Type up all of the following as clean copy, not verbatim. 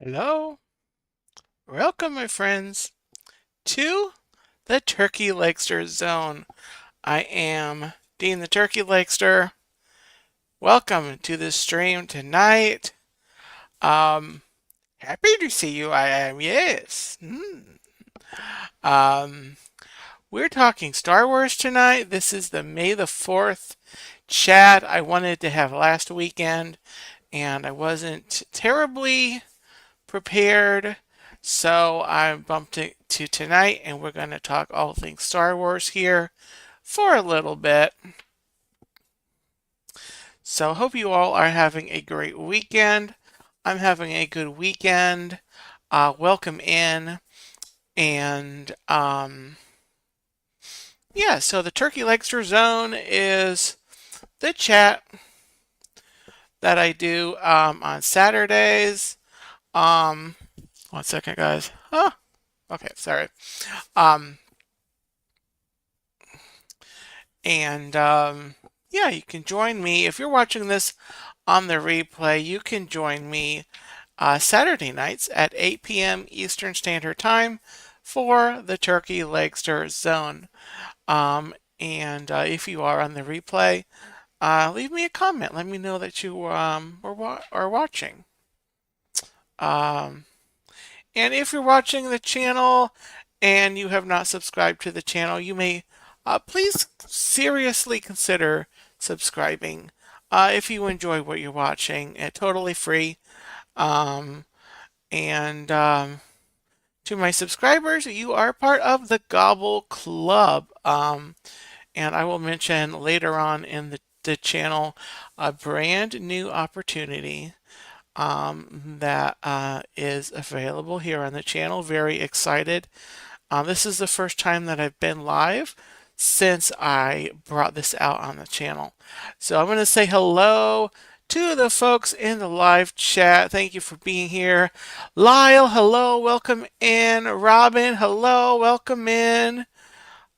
Hello, welcome my friends to the Turkey Legster Zone. I am Dean the Turkey Legster. Welcome to this stream tonight. Um, Happy to see you. I am, yes. Um, we're talking Star Wars tonight. This is the May the 4th chat I wanted to have last weekend, and I wasn't terribly prepared. So I bumped it to tonight, and we're going to talk all things Star Wars here for a little bit. So hope you all are having a great weekend. I'm having a good weekend. Welcome in. And yeah, so the Turkey Legster Zone is the chat that I do on Saturdays. Um, 1 second, guys. Oh, okay, sorry. Um, And yeah, you can join me. If you're watching this on the replay, you can join me Saturday nights at 8 p.m. Eastern Standard Time for the Turkey Legster Zone. And if you are on the replay, leave me a comment. Let me know that you are watching. Um, and if you're watching the channel and you have not subscribed to the channel, you may please seriously consider subscribing if you enjoy what you're watching. It's totally free. Um, and To my subscribers, you are part of the Gobble Club. And I will mention later on in the channel a brand new opportunity that is available here on the channel. Very excited. This is the first time that I've been live since I brought this out on the channel. So I'm going to say hello to the folks in the live chat. Thank you for being here. Lyle, hello, welcome in. Robin, hello, welcome in.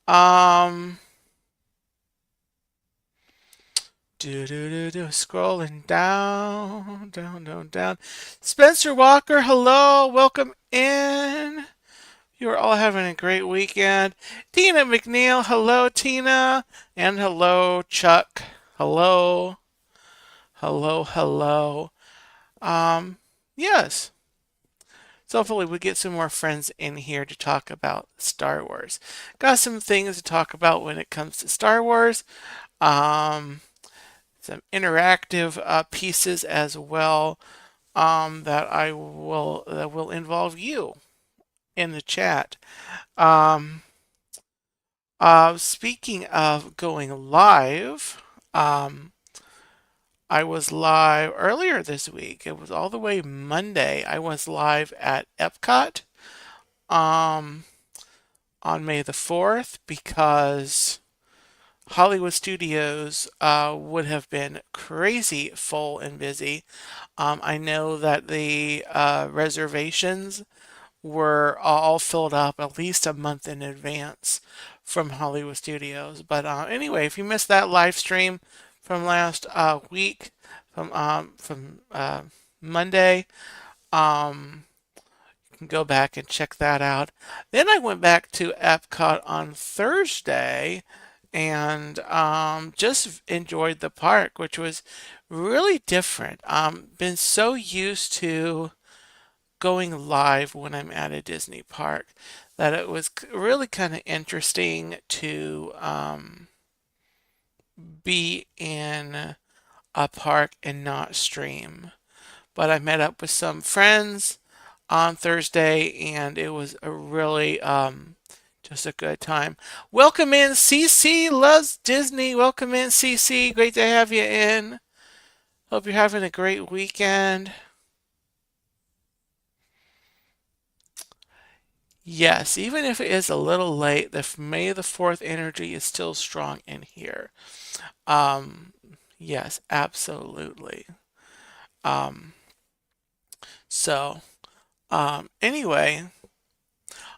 Um, Scrolling down. Spencer Walker, hello, welcome in. You are all having a great weekend. Tina McNeil, hello, Tina. And hello, Chuck. Hello. Hello. Um, yes. So hopefully we get some more friends in here to talk about Star Wars. Got some things to talk about when it comes to Star Wars. Um, some interactive pieces as well that will involve you in the chat. Um, Speaking of going live, I was live earlier this week. It was all the way Monday. I was live at Epcot um, on May the 4th because Hollywood Studios would have been crazy full and busy. I know that the reservations were all filled up at least a month in advance from Hollywood Studios. But anyway, if you missed that live stream from last week, from Monday, you can go back and check that out. Then I went back to Epcot on Thursday and just enjoyed the park, which was really different. Been so used to going live when I'm at a Disney park that it was really kind of interesting to be in a park and not stream. But I met up with some friends on Thursday and it was a really just a good time. Welcome in, CC loves Disney. Welcome in, CC. Great to have you in. Hope you're having a great weekend. Yes, even if it is a little late, the May the 4th energy is still strong in here. Um, yes, absolutely. Um, so, anyway,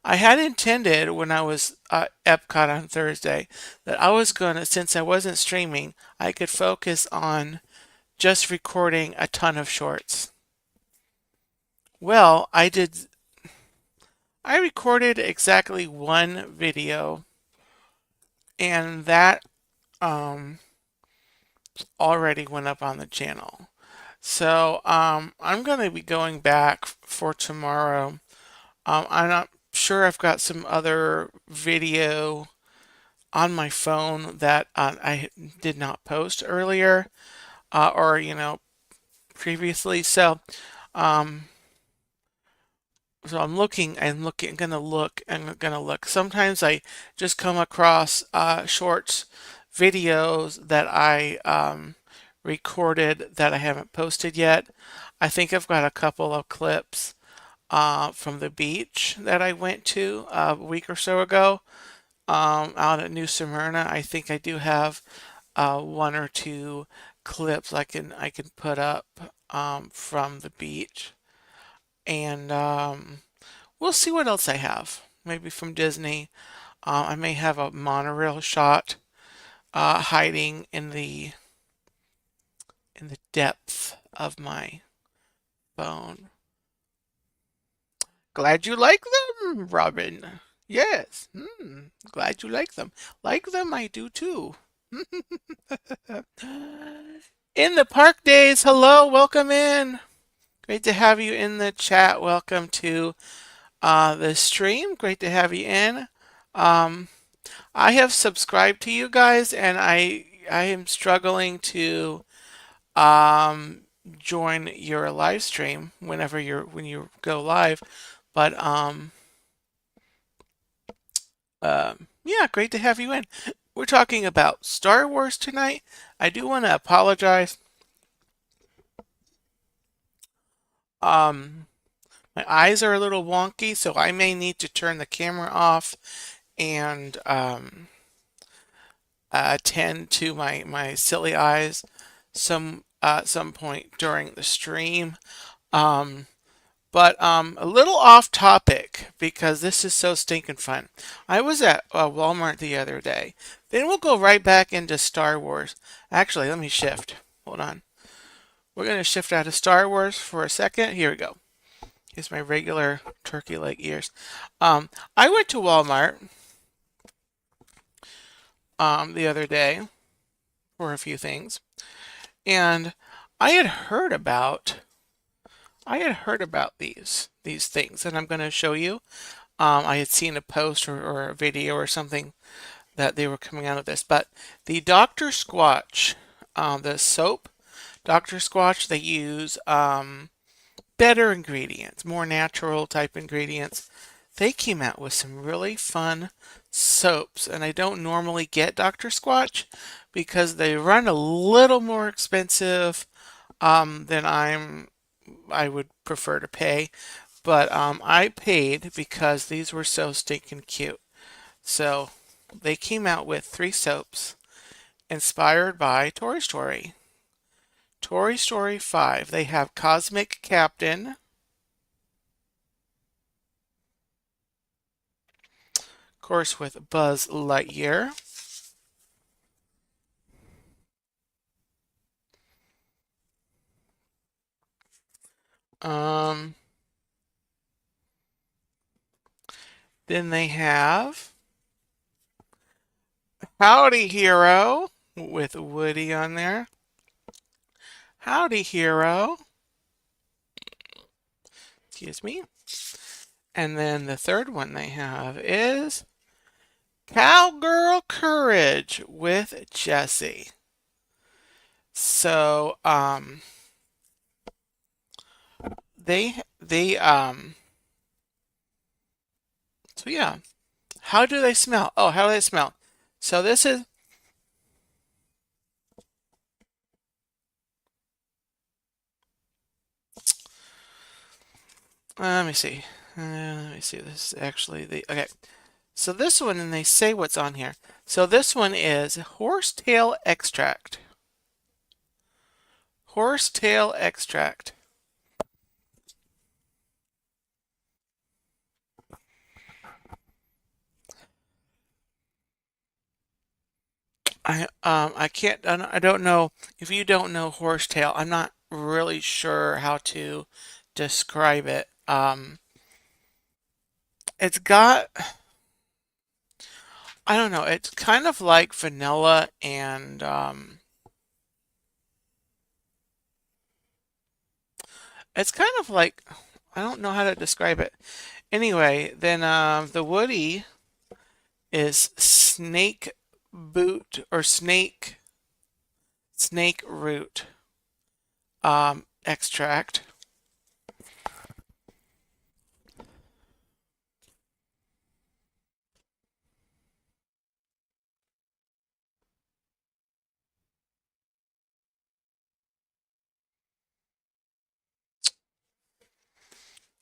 I had intended when I was at Epcot on Thursday that I was gonna, since I wasn't streaming, I could focus on just recording a ton of shorts Well, I recorded exactly one video, and that um, already went up on the channel. So I'm going to be going back for tomorrow. I'm not sure, I've got some other video on my phone that I did not post earlier, or previously. Um, so I'm gonna look. Sometimes I just come across shorts videos that I recorded that I haven't posted yet. I think I've got a couple of clips from the beach that I went to a week or so ago, out at New Smyrna. I think I do have one or two clips I can put up from the beach, and we'll see what else I have. Maybe from Disney. I may have a monorail shot hiding in the depth of my phone. Glad you like them, Robin. Yes. Glad you like them. Like them, I do too. In the park days, hello, welcome in. Great to have you in the chat. Welcome to the stream. Great to have you in. Um, I have subscribed to you guys, and I am struggling to um, join your live stream when you go live. But yeah, great to have you in. We're talking about Star Wars tonight. I do want to apologize. Um, my eyes are a little wonky, so I may need to turn the camera off and attend to my silly eyes some point during the stream. Um, but a little off topic because this is so stinking fun. I was at Walmart the other day. Then we'll go right back into Star Wars. Actually, let me shift. Hold on. We're going to shift out of Star Wars for a second. Here we go. Here's my regular turkey leg ears. I went to Walmart the other day for a few things, and I had heard about these things, and I'm going to show you. I had seen a post or a video or something that they were coming out of this, but the Dr. Squatch, the soap, Dr. Squatch, they use better ingredients, more natural type ingredients. They came out with some really fun soaps, and I don't normally get Dr. Squatch because they run a little more expensive than I would prefer to pay. But I paid because these were so stinking cute. So they came out with 3 soaps inspired by Toy Story. Toy Story 5. They have Cosmic Captain, of course, with Buzz Lightyear. Um, then they have Howdy Hero with Woody on there. Howdy Hero. Excuse me. And then the third one they have is Cowgirl Courage with Jessie. So they so yeah. How do they smell? Oh, how do they smell? So this is let me see. Let me see. This is actually the okay. So this one, and they say what's on here. So this one is horsetail extract. Horsetail extract. I can't I don't know if you don't know horsetail. I'm not really sure how to describe it. It's got, I don't know, it's kind of like vanilla and it's kind of like, I don't know how to describe it. Anyway, then the woody is snake boot or snake root extract.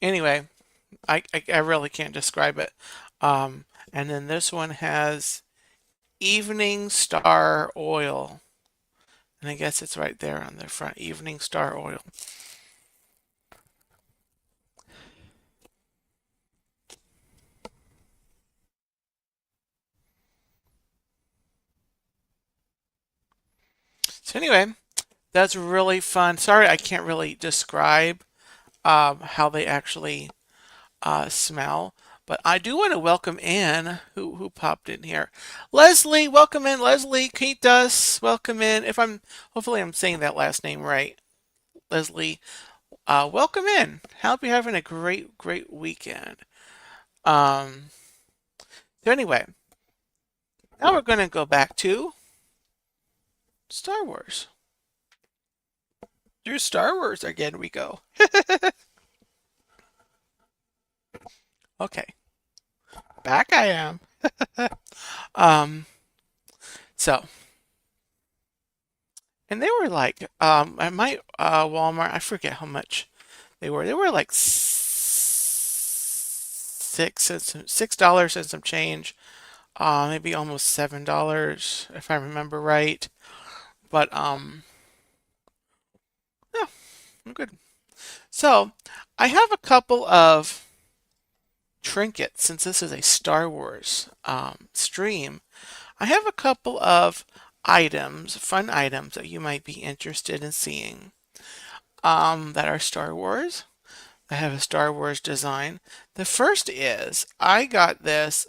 Anyway, I really can't describe it. And then this one has Evening Star Oil. And I guess it's right there on the front, Evening Star Oil. So anyway, that's really fun. Sorry, I can't really describe how they actually smell, but I do want to welcome in who popped in here. Leslie, welcome in. Leslie Quintas, welcome in. Hopefully I'm saying that last name right. Leslie, welcome in. Hope you're having a great weekend. Um, so anyway, now we're going to go back to Star Wars. Through Star Wars again we go. Okay, back I am. um, so, and they were like, at my Walmart, I forget how much they were. They were like $6 and some change. Maybe almost $7 if I remember right. But yeah, I'm good. So I have a couple of trinkets since this is a Star Wars stream. I have a couple of items, fun items that you might be interested in seeing that are Star Wars. I have a Star Wars design. The first is I got this.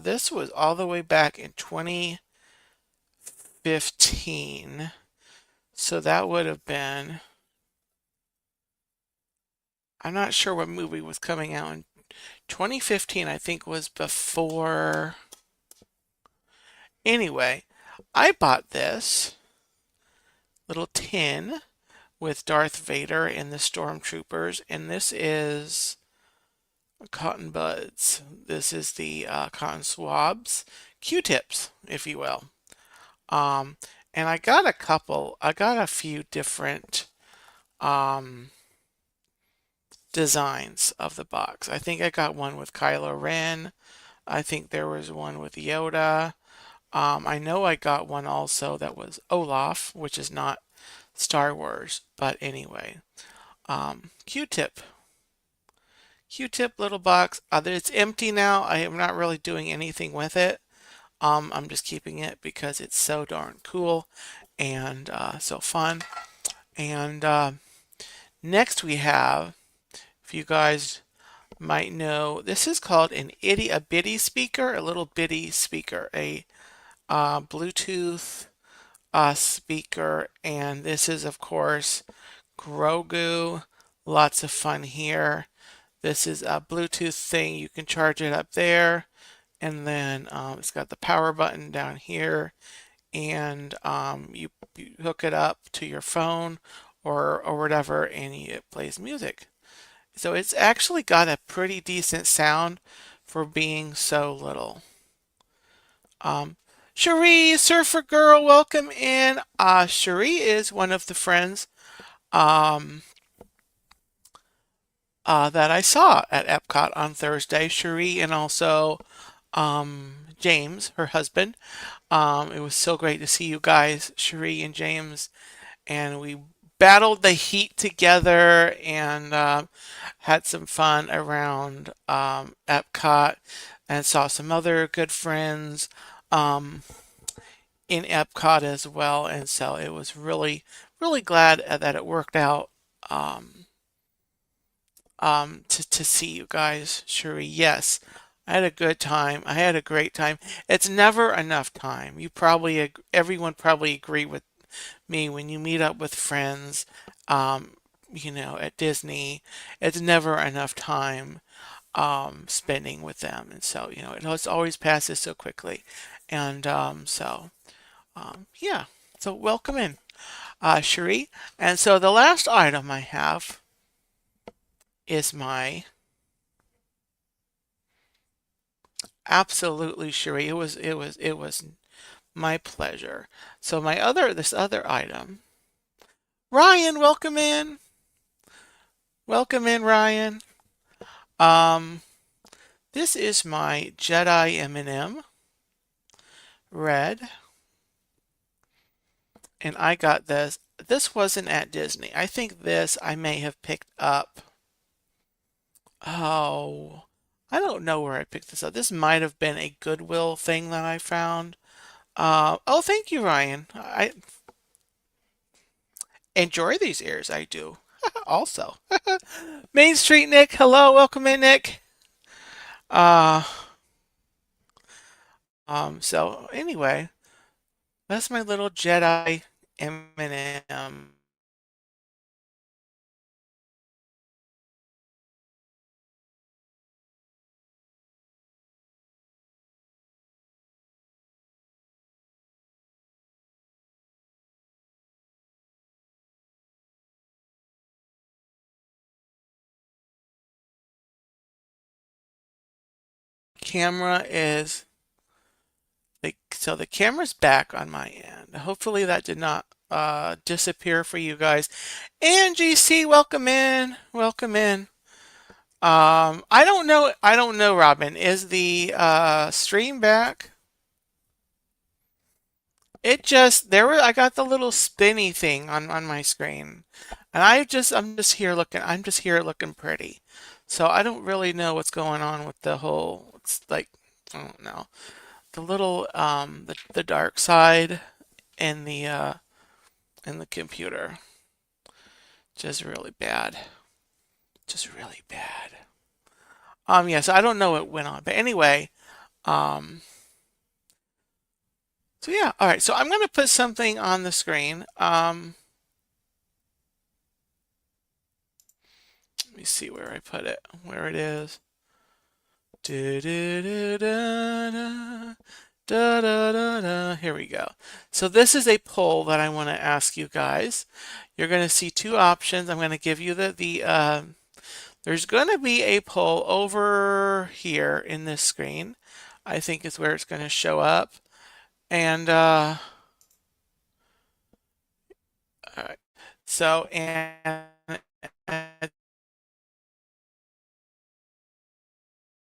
This was all the way back in 2015. So that would have been, I'm not sure what movie was coming out in 2015, I think was before. Anyway, I bought this little tin with Darth Vader and the Stormtroopers, and this is cotton buds. This is the cotton swabs, Q-tips, if you will. Um, and I got a few different designs of the box. I think I got one with Kylo Ren. I think there was one with Yoda. I know I got one also that was Olaf, which is not Star Wars, but anyway. Q-tip. Q-tip little box. It's empty now. I am not really doing anything with it. I'm just keeping it because it's so darn cool and so fun. And next we have, if you guys might know, this is called a bitty speaker, a little bitty speaker, a Bluetooth speaker, and this is of course Grogu. Lots of fun here. This is a Bluetooth thing. You can charge it up there, and then it's got the power button down here, and you hook it up to your phone or whatever, and it plays music. So it's actually got a pretty decent sound for being so little. Cherie, Surfer Girl, welcome in. Cherie is one of the friends um, that I saw at Epcot on Thursday. Cherie and also James, her husband. It was so great to see you guys, Cherie and James, and we battled the heat together and had some fun around Epcot and saw some other good friends in Epcot as well. And so it was really glad that it worked out. Um, to see you guys. Cherie, yes, I had a good time. I had a great time. It's never enough time. Everyone probably agree with me when you meet up with friends, um, at Disney. It's never enough time spending with them, and so it always passes so quickly, and yeah. So welcome in, Cherie. And so the last item I have is my absolutely Cherie. It was my pleasure. So this other item, Ryan, welcome in. Welcome in, Ryan. Um, this is my Jedi M&M red, and I got this. This wasn't at Disney. I think this I may have picked up. Oh, I don't know where I picked this up. This might have been a Goodwill thing that I found. Oh, thank you, Ryan. I enjoy these ears. I do. Also, Main Street Nick. Hello, welcome in, Nick. Uh, so anyway, that's my little Jedi M&M. Camera is so the camera's back on my end. Hopefully that did not disappear for you guys. Angie C, welcome in. Welcome in. I don't know, Robin. Is the stream back? It just I got the little spinny thing on my screen. And I'm just here looking pretty. So I don't really know what's going on with the whole it's like I don't know. The little the dark side in the computer. Just really bad. Just really bad. Yes, I don't know what went on. But anyway, um so yeah, all right. So I'm going to put something on the screen. Let me see where I put it. Where it is. Here we go. So this is a poll that I want to ask you guys. You're going to see two options. I'm going to give you there's going to be a poll over here in this screen. I think is where it's going to show up. And all right. So and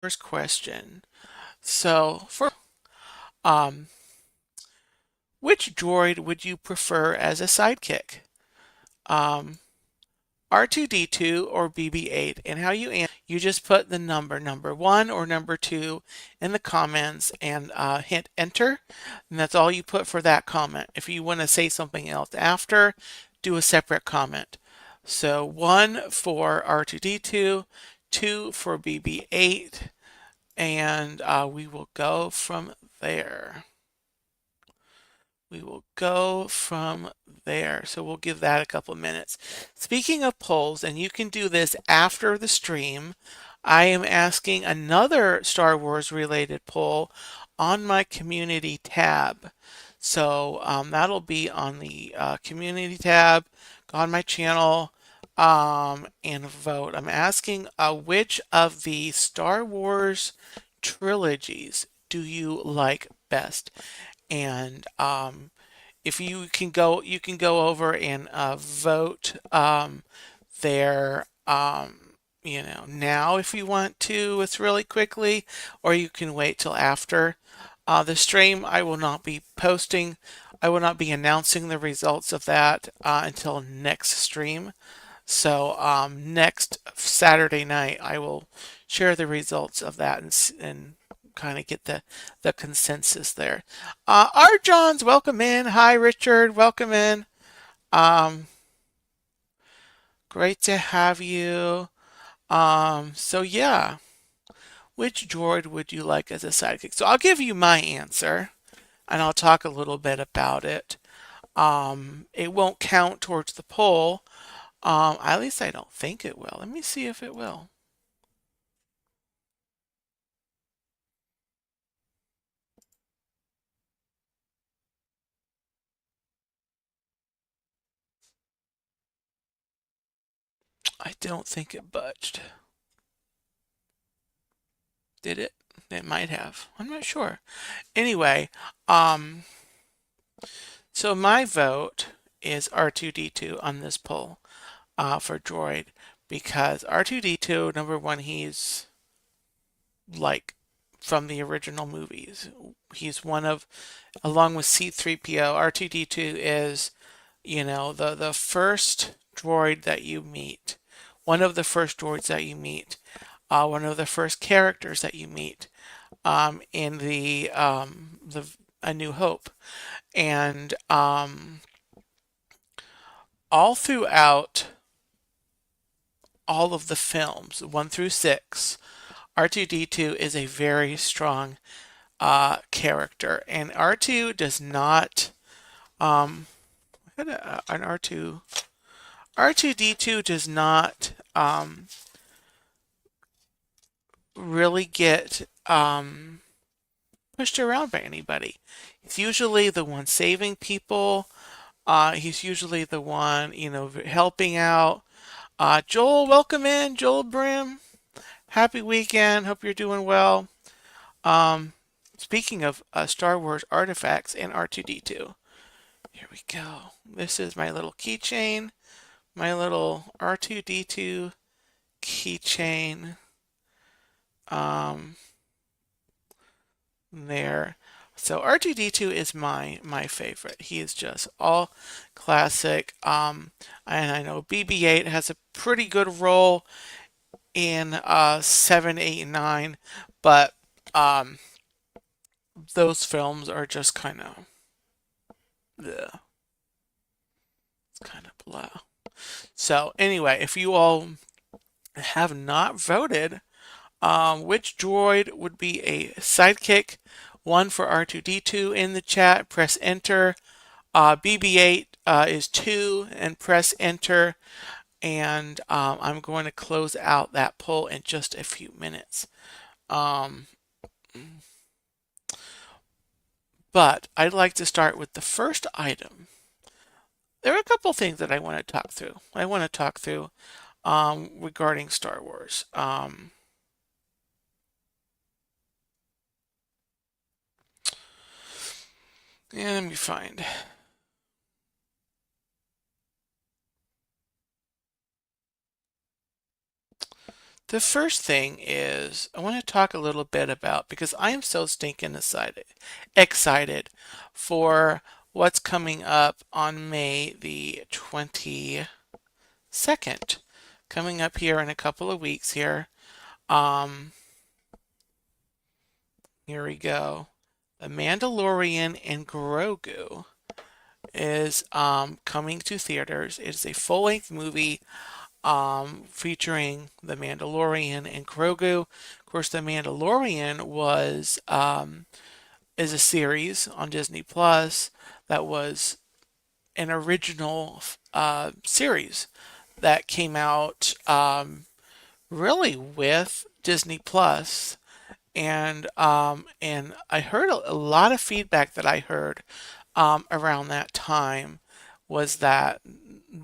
first question. So for um, which droid would you prefer as a sidekick? Um, R2D2 or BB-8? And how you answer, you just put the number one or number two in the comments and hit enter. And that's all you put for that comment. If you want to say something else after, do a separate comment. So 1 for R2D2, 2 for BB-8, and we will go from there. We will go from there. So we'll give that a couple of minutes. Speaking of polls, and you can do this after the stream, I am asking another Star Wars related poll on my community tab. So that'll be on the community tab, go on my channel, and vote. I'm asking which of the Star Wars trilogies do you like best? And if you can go over and vote there, now if you want to. It's really quickly, or you can wait till after the stream. I will not be posting. I will not be announcing the results of that until next stream. So next Saturday night, I will share the results of that and kind of get the consensus there. Art Johns, welcome in. Hi, Richard, welcome in. Um, Great to have you. So yeah, which droid would you like as a sidekick? So I'll give you my answer, and I'll talk a little bit about it. It won't count towards the poll. At least I don't think it will. Let me see if it will. I don't think it budged. Did it? It might have. I'm not sure. Anyway, um, so my vote is R2D2 on this poll for droid because R2D2, number one, he's like from the original movies. He's one of, along with C3PO, R2D2 is, the first droid that you meet, one of the first droids that you meet, one of the first characters that you meet in the A New Hope, and all throughout all of the films, 1 through 6, R2D2 is a very strong character, and R2 does not. An R2D2 does not really get pushed around by anybody. He's usually the one saving people. He's usually the one, helping out. Joel, welcome in, Joel Brim. Happy weekend. Hope you're doing well. Um, Speaking of Star Wars artifacts and R2D2, here we go. This is my little keychain, my little R2D2 keychain. There. So R2D2 is my favorite. He is just all classic. And I know BB-8 has a pretty good role in 7, 8, and 9, but um, those films are just kind of, it's kind of blah. So anyway, if you all have not voted, which droid would be a sidekick? One for R2D2 in the chat. Press enter. BB-8 is 2, and press enter. And I'm going to close out that poll in just a few minutes. But I'd like to start with the first item. There are a couple things that I want to talk through. Regarding Star Wars. Let me find. The first thing is I want to talk a little bit about, because I am so stinking excited for what's coming up on May the 22nd, coming up here in a couple of weeks here. Here we go. The Mandalorian and Grogu is coming to theaters. It is a full-length movie featuring The Mandalorian and Grogu. Of course, The Mandalorian is a series on Disney Plus that was an original series that came out really with Disney Plus. And I heard a lot of feedback that I heard around that time was that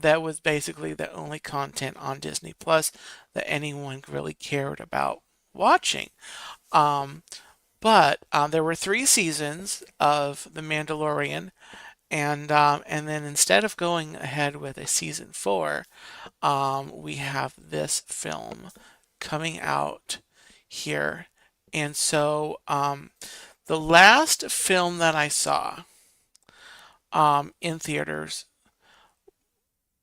was basically the only content on Disney Plus that anyone really cared about watching. But there were 3 seasons of The Mandalorian, and then instead of going ahead with a season 4, we have this film coming out here. And so the last film that I saw in theaters,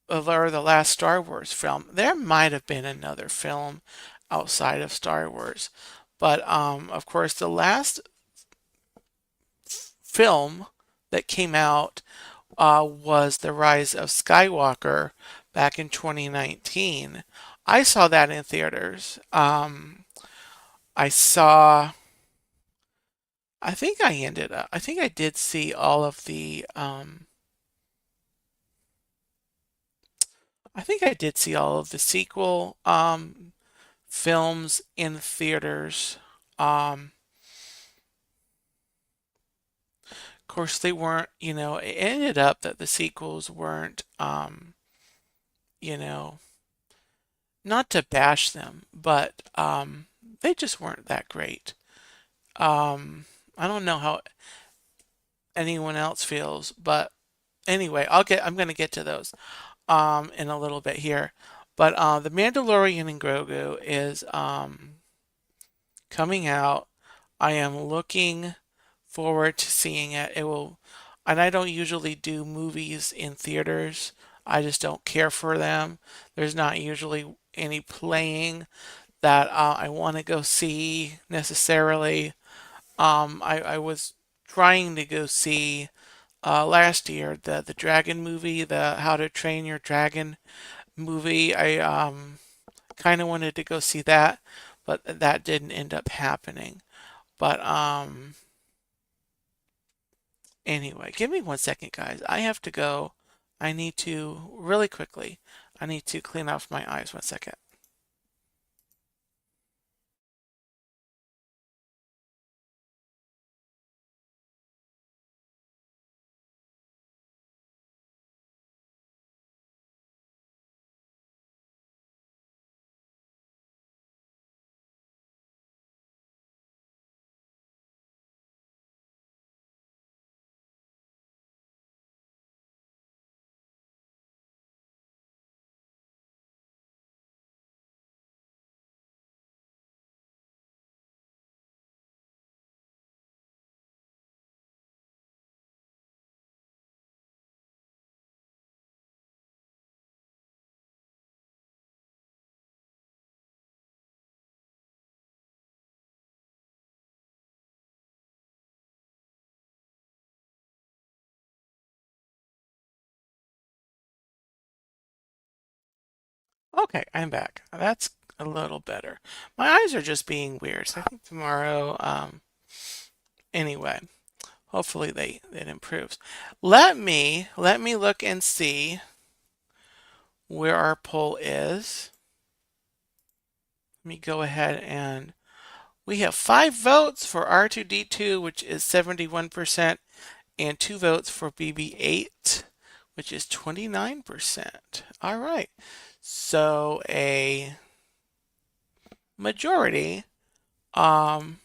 or the last Star Wars film, there might have been another film outside of Star Wars, but of course the last film that came out was The Rise of Skywalker back in 2019. I saw that in theaters. I saw. I think I did see all of the. I think I did see all of the sequel films in theaters. Um, of course, they weren't. It ended up that the sequels weren't. You know, not to bash them, but they just weren't that great. I don't know how anyone else feels, but anyway, I'm gonna get to those in a little bit here. But The Mandalorian and Grogu is coming out. I am looking forward to seeing it. It will, and I don't usually do movies in theaters. I just don't care for them. There's not usually any playing that I want to go see necessarily. I was trying to go see last year the Dragon movie, the How to Train Your Dragon movie. I kind of wanted to go see that, but that didn't end up happening. But anyway, give me 1 second, guys. I have to go. I need to really quickly. I need to clean off my eyes. 1 second. Okay, I'm back. That's a little better. My eyes are just being weird. So I think tomorrow, anyway, hopefully it improves. Let me look and see where our poll is. Let me go ahead and we have 5 votes for R2D2, which is 71%, and 2 votes for BB8, which is 29%. All right. So a majority um,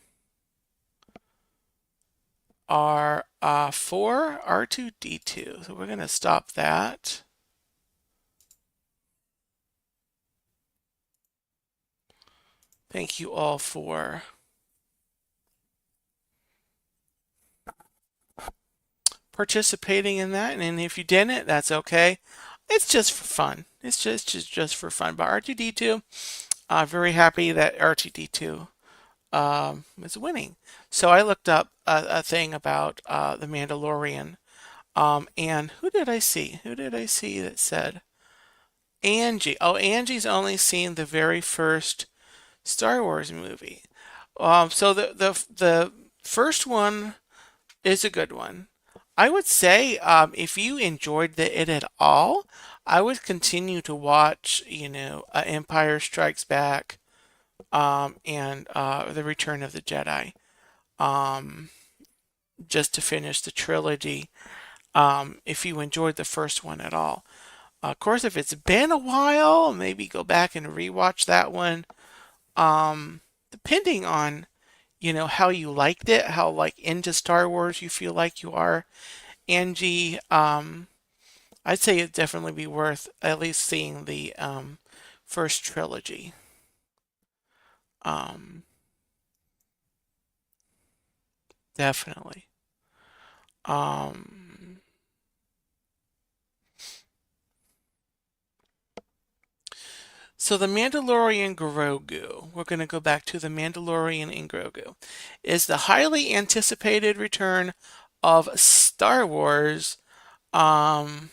are for R2D2. So we're going to stop that. Thank you all for participating in that. And if you didn't, that's okay. It's just for fun. It's just for fun. But R2D2, very happy that R2D2 is winning. So I looked up a thing about the Mandalorian. And who did I see? Who did I see that said Angie? Oh, Angie's only seen the very first Star Wars movie. So the first one is a good one. I would say if you enjoyed it at all, I would continue to watch, Empire Strikes Back, and The Return of the Jedi, um, just to finish the trilogy. If you enjoyed the first one at all, of course, if it's been a while, maybe go back and rewatch that one. Depending on how you liked it, how like into Star Wars you feel like you are, Angie. I'd say it'd definitely be worth at least seeing the first trilogy. Um, Definitely. Um, so the Mandalorian Grogu, we're going to go back to the Mandalorian and Grogu, is the highly anticipated return of Star Wars um,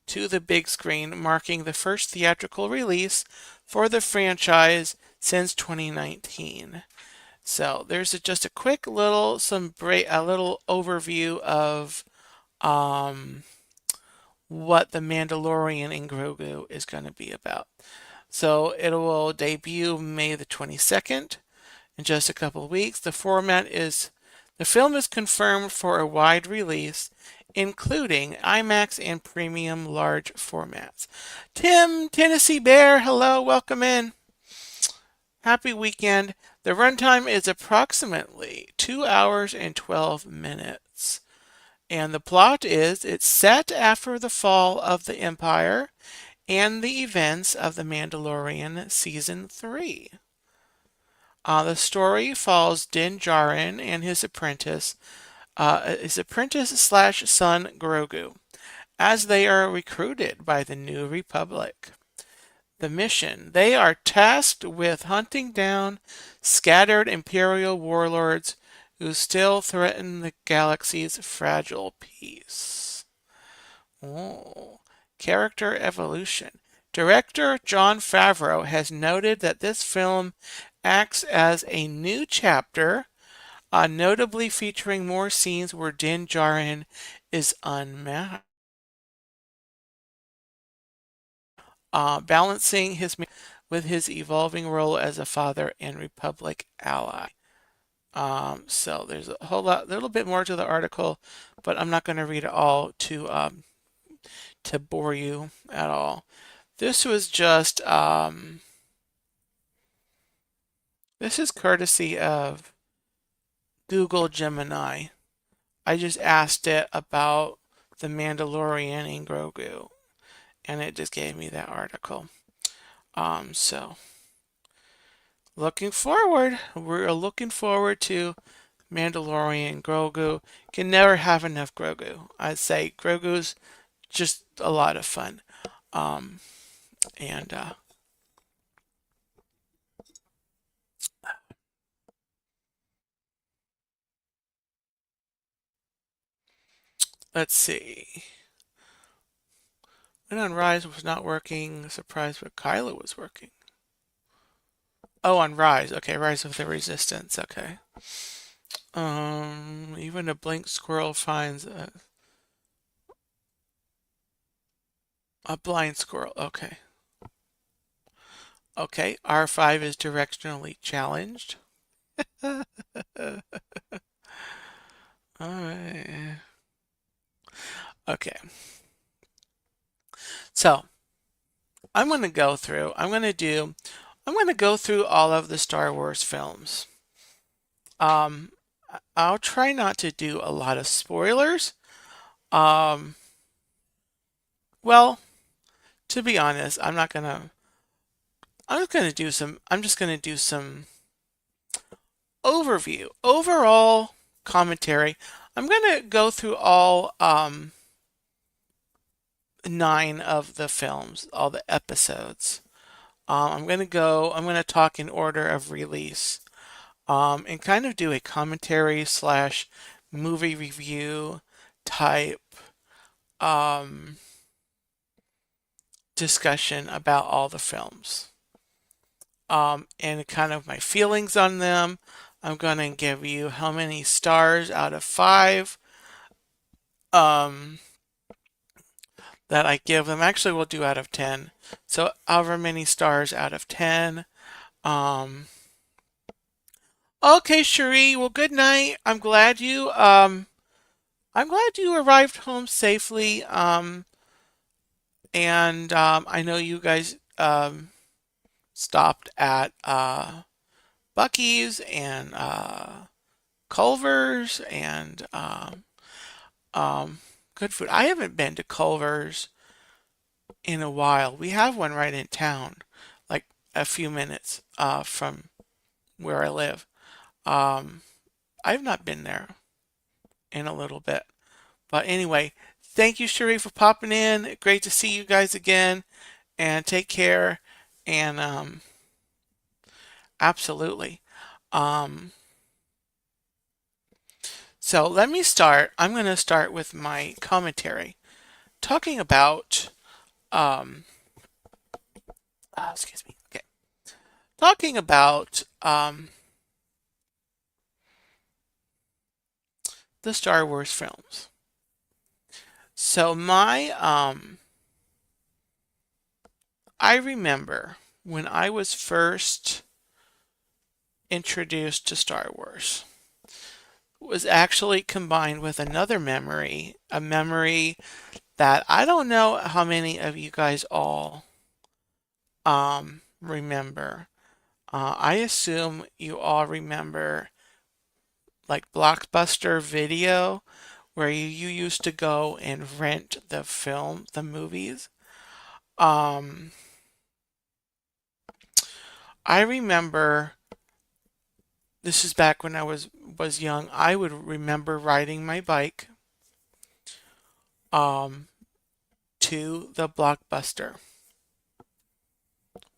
to the big screen, marking the first theatrical release for the franchise since 2019. So there's just a quick little a little overview of um, what the Mandalorian and Grogu is going to be about. So it will debut May the 22nd in just a couple of weeks. The film is confirmed for a wide release, including IMAX and premium large formats. Tim, Tennessee Bear, hello, welcome in. Happy weekend. The runtime is approximately 2 hours and 12 minutes. And the plot is it's set after the fall of the Empire and the events of The Mandalorian Season 3. The story follows Din Djarin and his apprentice slash son Grogu, as they are recruited by the New Republic. The mission: they are tasked with hunting down scattered Imperial warlords who still threaten the galaxy's fragile peace. Oh, character evolution. Director Jon Favreau has noted that this film acts as a new chapter, notably featuring more scenes where Din Djarin is unmatched, balancing with his evolving role as a father and Republic ally. So there's a little bit more to the article, but I'm not going to read it all to bore you at all. This was just this is courtesy of Google Gemini. I just asked it about the Mandalorian and Grogu, and it just gave me that article. So looking forward, we're looking forward to Mandalorian Grogu. Can never have enough Grogu. I'd say Grogu's just a lot of fun. And let's see. When on Rise was not working, surprised but Kylo was working. Oh, on Rise. Okay, Rise of the Resistance. Okay. Even a blink squirrel finds a blind squirrel. Okay. Okay, R5 is directionally challenged. Alright. Okay. So, I'm going to go through all of the Star Wars films. I'll try not to do a lot of spoilers. Well, to be honest, I'm just gonna do some overall commentary. I'm gonna go through all 9 of the films, all the episodes. I'm gonna talk in order of release, and kind of do a commentary slash movie review type discussion about all the films. And kind of my feelings on them. I'm going to give you how many stars out of 5 that I give them. Actually, we'll do out of 10. So however many stars out of 10. Okay, Cherie. Well, good night. I'm glad you arrived home safely. And I know you guys stopped at Buc-ee's and Culver's and good food. I haven't been to Culver's in a while. We have one right in town, like a few minutes from where I live. I've not been there in a little bit. But anyway, thank you, Cherie, for popping in. Great to see you guys again. And take care. And absolutely. So let me start. I'm going to start with my commentary, talking about excuse me. Okay. talking about the Star Wars films. So I remember when I was first introduced to Star Wars was actually combined with another memory, a memory that I don't know how many of you guys all remember. I assume you all remember like Blockbuster Video, where you used to go and rent the movies. Um, I remember this is back when I was young. I would remember riding my bike um, to the Blockbuster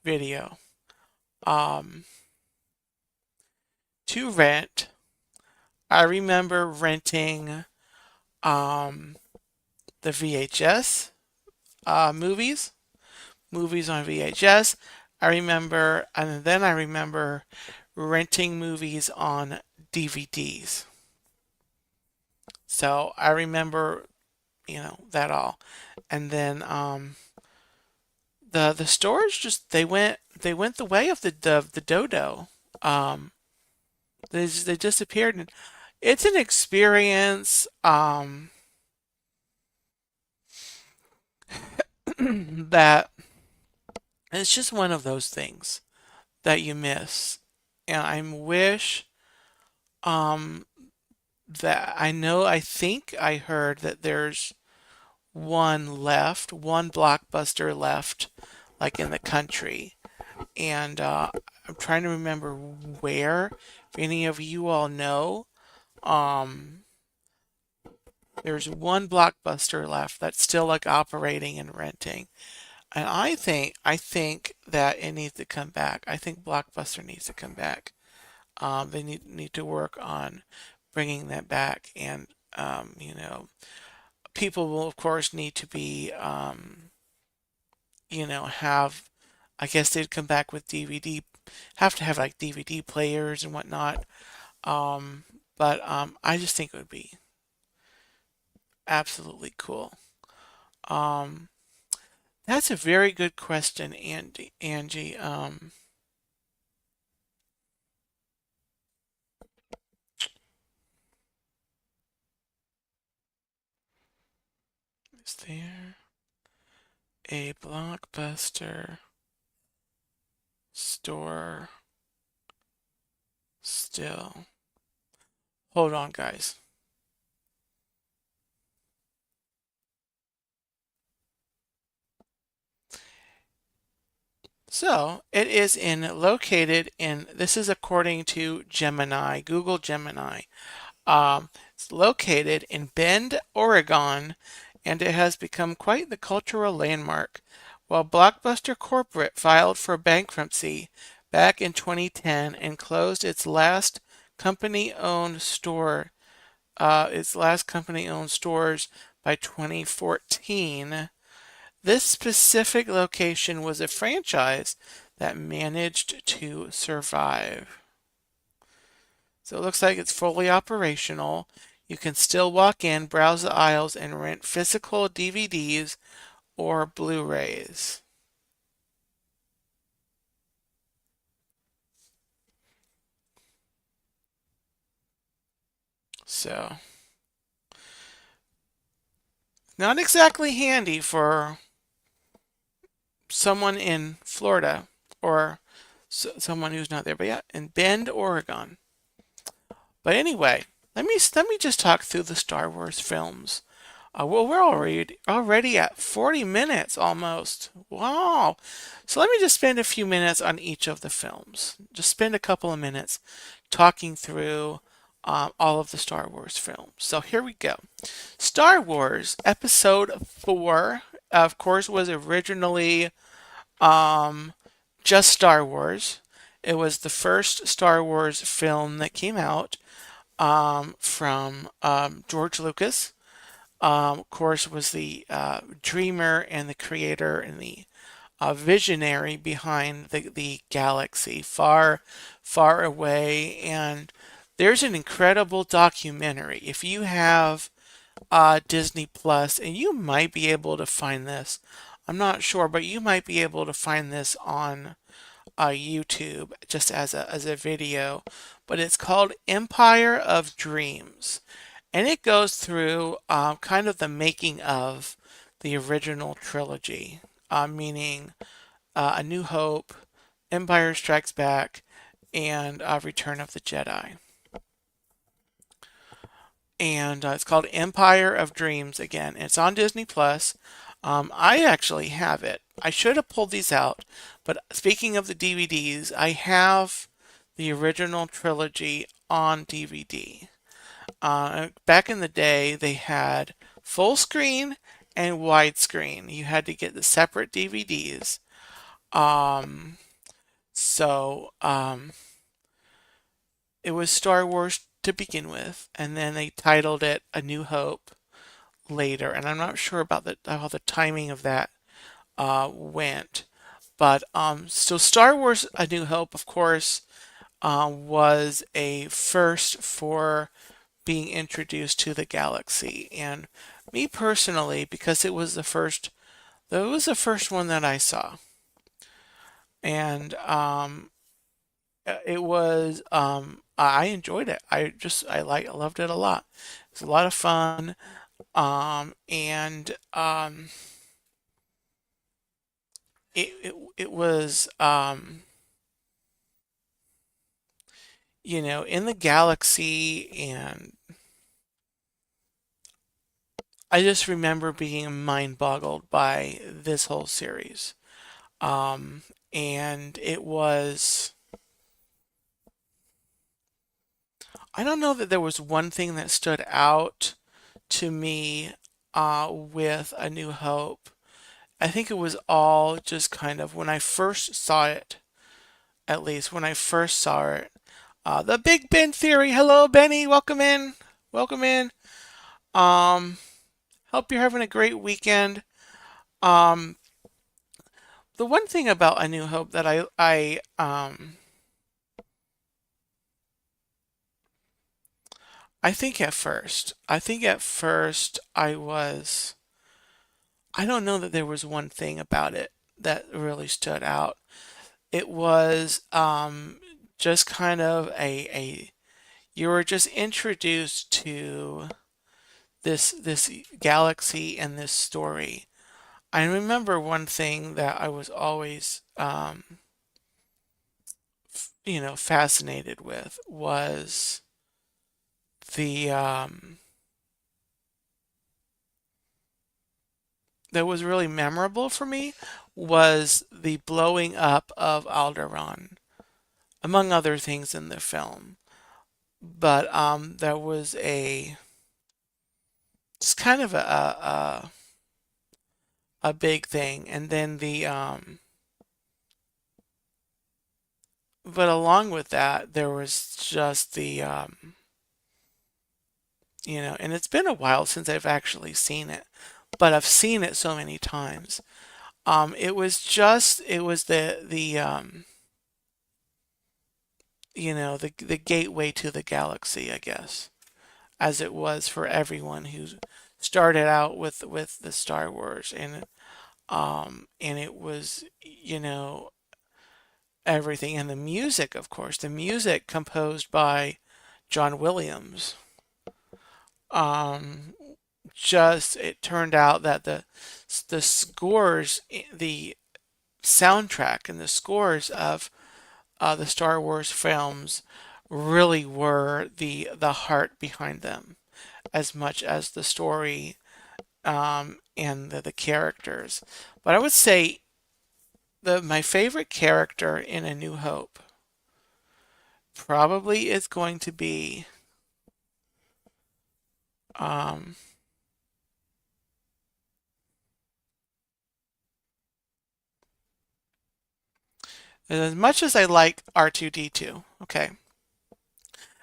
Video um, to rent. I remember renting um, the VHS movies, movies on VHS. And then I remember renting movies on DVDs. So I remember, that all. And then the stores just they went the way of the dodo. Um, they disappeared. And it's an experience that it's just one of those things that you miss. And I wish um, that I think I heard that there's one blockbuster left, like in the country. And I'm trying to remember where. If any of you all know, um, there's one blockbuster left that's still like operating and renting. And I think that it needs to come back. I think Blockbuster needs to come back. They need to work on bringing that back, and people will of course need to be have. I guess they'd come back with DVD. Have to have like DVD players and whatnot. Um, but I just think it would be absolutely cool. Um, that's a very good question, Angie. Is there a Blockbuster store still? Hold on, guys. So it is located in, this is according to Gemini, Google Gemini. It's located in Bend, Oregon, and it has become quite the cultural landmark. While Blockbuster Corporate filed for bankruptcy back in 2010 and closed its last company-owned stores by 2014, this specific location was a franchise that managed to survive. So it looks like it's fully operational. You can still walk in, browse the aisles, and rent physical DVDs or Blu-rays. So, not exactly handy for someone in Florida or someone who's not there, but yeah, in Bend, Oregon. But anyway, let me just talk through the Star Wars films. Well, we're already at 40 minutes almost. Wow. So let me just spend a few minutes on each of the films. Just spend a couple of minutes talking through all of the Star Wars films. So here we go. Star Wars Episode 4, of course, was originally um, just Star Wars. It was the first Star Wars film that came out from George Lucas. Of course, was the dreamer and the creator and the visionary behind the galaxy, far, far away. And there's an incredible documentary. If you have Disney Plus, and you might be able to find this, I'm not sure, but you might be able to find this on YouTube just as a video. But it's called Empire of Dreams, and it goes through kind of the making of the original trilogy, meaning A New Hope, Empire Strikes Back, and Return of the Jedi. And it's called Empire of Dreams again. It's on Disney Plus. I actually have it. I should have pulled these out, but speaking of the DVDs, I have the original trilogy on DVD. Back in the day, they had full screen and widescreen. You had to get the separate DVDs. Um, so it was Star Wars to begin with, and then they titled it A New Hope later. And I'm not sure about how the timing of that went. But so Star Wars A New Hope, of course, was a first for being introduced to the galaxy. And me personally, because it was the first, that was the first one that I saw. And it was I enjoyed it. I loved it a lot. It was a lot of fun. And it was in the galaxy, and I just remember being mind boggled by this whole series. And it was, I don't know that there was one thing that stood out to me with A New Hope. I think it was all just kind of when I first saw it, at least when I first saw it. The Big Ben Theory. Hello, Benny. Welcome in. Welcome in. Um, Hope you're having a great weekend. Um, the one thing about A New Hope that I think at first I don't know that there was one thing about it that really stood out. It was just kind of a you were just introduced to this galaxy and this story. I remember one thing that I was always fascinated with was the that was really memorable for me was the blowing up of Alderaan, among other things in the film. But that was a it's kind of a big thing, and then the but along with that, there was just the and it's been a while since I've actually seen it, but I've seen it so many times. It was the gateway to the galaxy, I guess, as it was for everyone who started out with the Star Wars, and it was everything, and the music, of course, the music composed by John Williams. Um, just it turned out that the scores, the soundtrack and the scores of the Star Wars films really were the heart behind them, as much as the story and the characters. But I would say my favorite character in A New Hope probably is going to be um, as much as I like R2D2. Okay,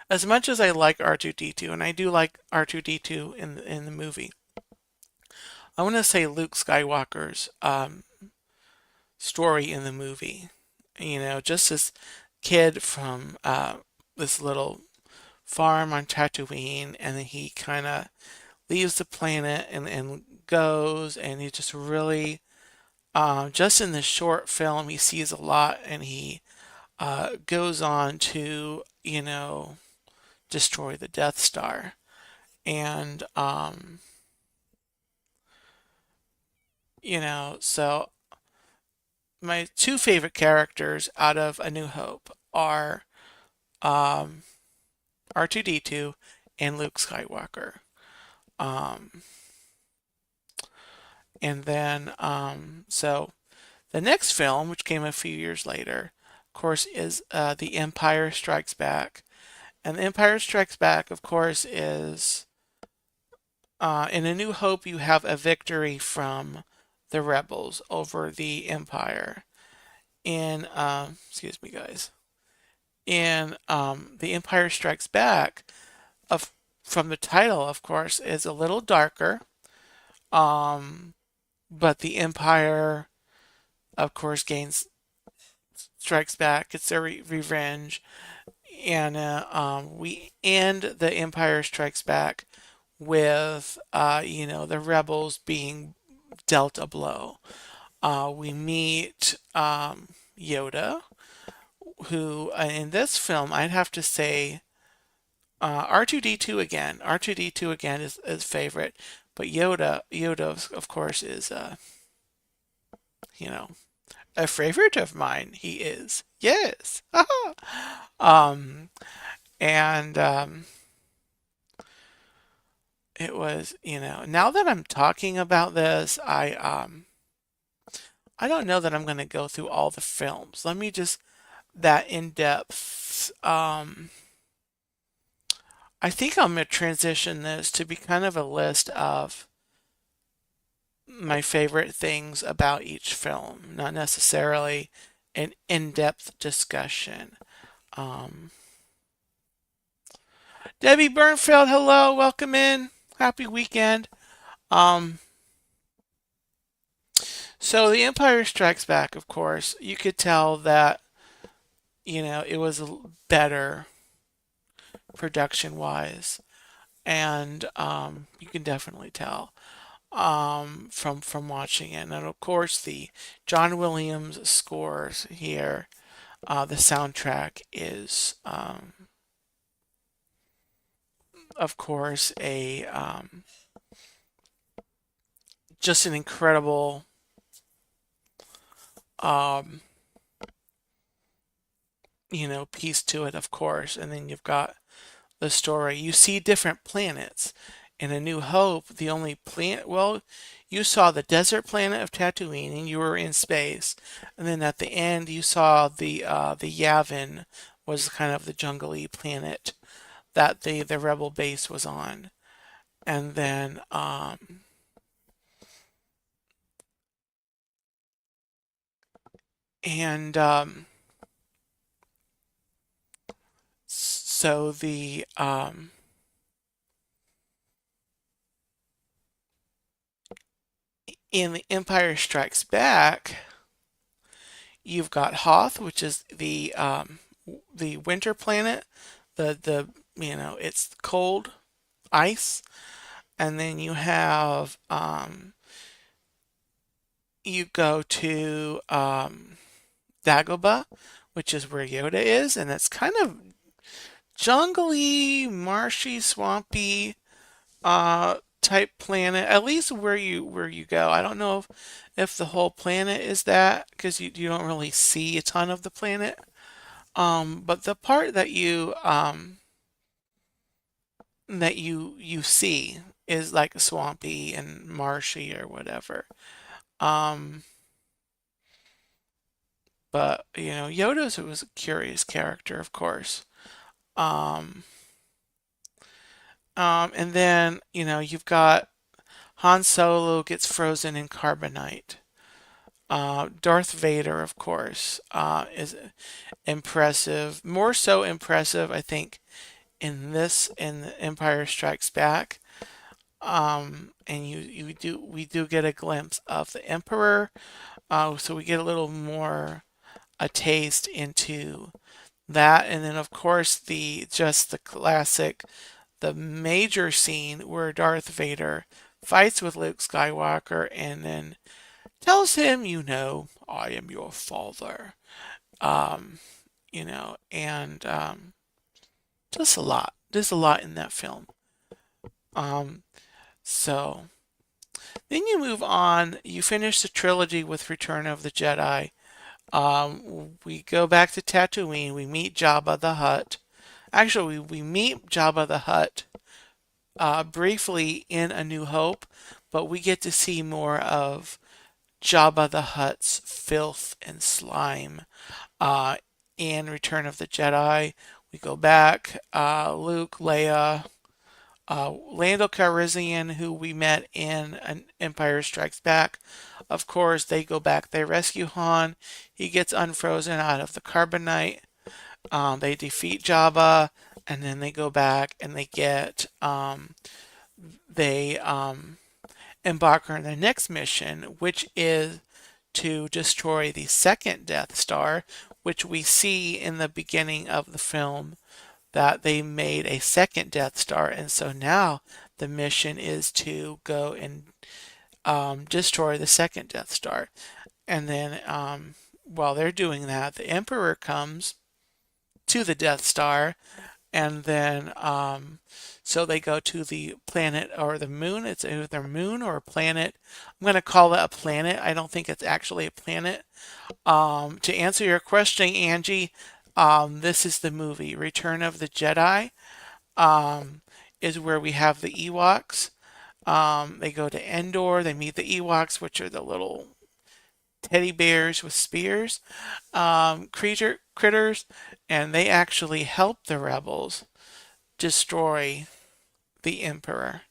as much as I like R2D2, and I do like R2D2 in the movie, I want to say Luke Skywalker's story in the movie. You know, just this kid from this little farm on Tatooine, and then he kind of leaves the planet and goes, and he just really, just in this short film, he sees a lot, and he goes on to, you know, destroy the Death Star. And, you know, so my two favorite characters out of A New Hope are um, R2D2 and Luke Skywalker. Um, and then, so the next film, which came a few years later, of course, is The Empire Strikes Back. And The Empire Strikes Back, of course, is in A New Hope, you have a victory from the rebels over the Empire. In, excuse me, guys. In The Empire Strikes Back, of from the title, of course, is a little darker. Um, but the Empire, of course, gains strikes back. It's their revenge, and we end The Empire Strikes Back with you know, the rebels being dealt a blow. We meet Yoda, who in this film I'd have to say R2D2 again. R2D2 again is favorite, but Yoda of course is you know, a favorite of mine. He is. Yes. um and it was, you know, now that I'm talking about this, I don't know that I'm going to go through all the films. Let me just that in depth. I think I'm going to transition this to be kind of a list of my favorite things about each film, not necessarily an in-depth discussion. Um, Debbie Burnfield, hello, welcome in. Happy weekend. Um, so The Empire Strikes Back, of course, you could tell that, you know, it was better production-wise, and you can definitely tell from watching it. And of course, the John Williams scores here. The soundtrack is, of course, a just an incredible um, you know, piece to it, of course. And then you've got the story. You see different planets. In A New Hope, the only planet, well, you saw the desert planet of Tatooine, and you were in space. And then at the end, you saw the Yavin was kind of the jungly planet that the rebel base was on. And then and so the in The Empire Strikes Back, you've got Hoth, which is the winter planet. The you know, it's cold ice, and then you have you go to Dagobah, which is where Yoda is, and it's kind of jungly, marshy, swampy type planet. At least where you go. I don't know if the whole planet is that, because you don't really see a ton of the planet. But the part that you see is like swampy and marshy or whatever. Um, but you know, Yoda was a curious character, of course. Um, and then you know, you've got Han Solo gets frozen in carbonite. Darth Vader, of course, is impressive. More so impressive, I think, in The Empire Strikes Back. And we do get a glimpse of the Emperor. So we get a little more a taste into that, and then of course the classic, the major scene where Darth Vader fights with Luke Skywalker and then tells him, I am your father. Um, and just a lot. There's a lot in that film. Um, so then you move on. You finish the trilogy with Return of the Jedi. We go back to Tatooine. We meet Jabba the Hutt. Actually, we meet Jabba the Hutt briefly in A New Hope, but we get to see more of Jabba the Hutt's filth and slime in Return of the Jedi. We go back, Luke, Leia, Lando Calrissian, who we met in An Empire Strikes Back. Of course, they go back, they rescue Han. He gets unfrozen out of the carbonite. They defeat Jabba, and then they go back and they embark on their next mission, which is to destroy the second Death Star, which we see in the beginning of the film that they made a second Death Star, and so now the mission is to go and destroy the second Death Star. And then while they're doing that, the Emperor comes to the Death Star, and then so they go to the planet or the moon. It's either moon or a planet. I'm going to call it a planet. I don't think it's actually a planet. To answer your question, Angie, this is the movie Return of the Jedi. Is where we have the Ewoks. They go to Endor. They meet the Ewoks, which are the little teddy bears with spears, critters, and they actually help the rebels destroy the Emperor